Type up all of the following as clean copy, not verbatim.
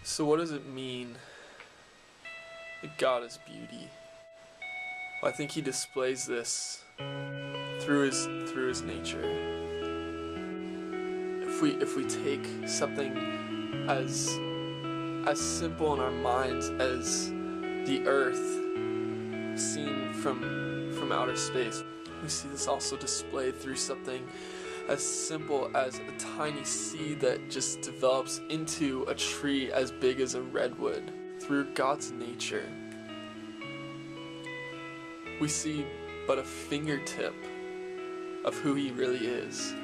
So what does it mean that God is beauty? Well, I think he displays this through his nature. If we take something as simple in our minds as the earth seen from outer space, we see this also displayed through something as simple as a tiny seed that just develops into a tree as big as a redwood. Through God's nature, we see but a fingertip of who he really is.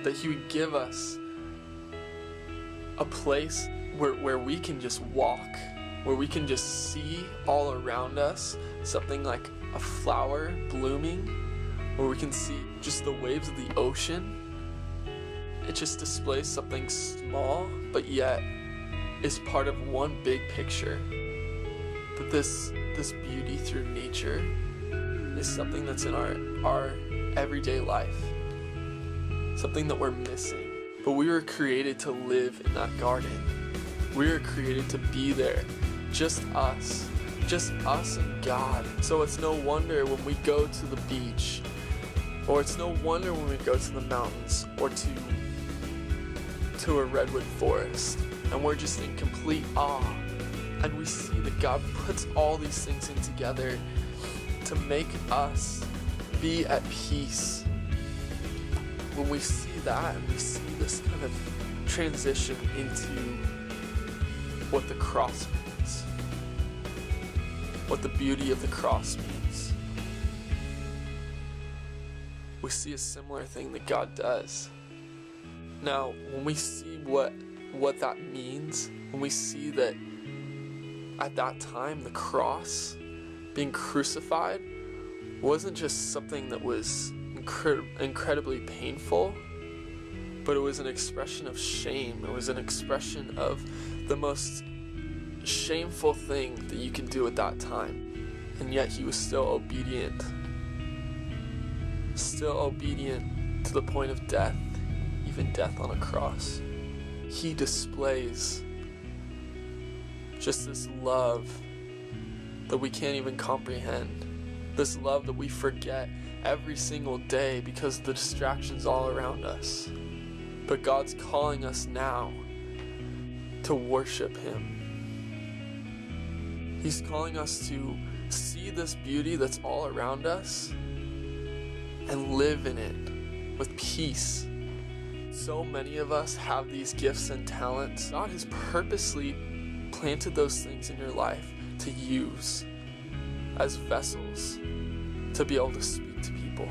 That he would give us a place where we can just walk, where we can just see all around us something like a flower blooming, where we can see just the waves of the ocean. It just displays something small, but yet is part of one big picture. That this beauty through nature is something that's in our everyday life. Something that we're missing. But we were created to live in that garden. We were created to be there. Just us and God. So it's no wonder when we go to the beach, or it's no wonder when we go to the mountains, or to a redwood forest, and we're just in complete awe. And we see that God puts all these things in together to make us be at peace. When we see that, and we see this kind of transition into what the cross means, what the beauty of the cross means, we see a similar thing that God does. Now, when we see what that means, when we see that at that time the cross, being crucified, wasn't just something that was incredibly painful, but it was an expression of shame. It was an expression of the most shameful thing that you can do at that time. And yet he was still obedient to the point of death, even death on a cross. He displays just this love that we can't even comprehend. This love that we forget every single day because of the distractions all around us. But God's calling us now to worship him. He's calling us to see this beauty that's all around us and live in it with peace. So many of us have these gifts and talents. God has purposely planted those things in your life to use as vessels to be able to speak to people.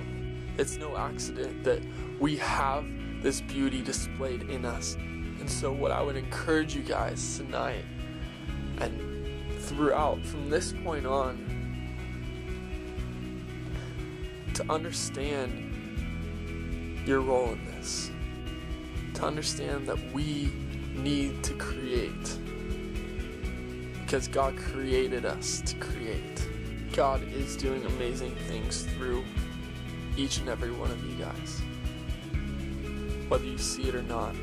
It's no accident that we have this beauty displayed in us. And so what I would encourage you guys tonight and throughout from this point on, to understand your role in this, to understand that we need to create because God created us to create. God is doing amazing things through each and every one of you guys, whether you see it or not.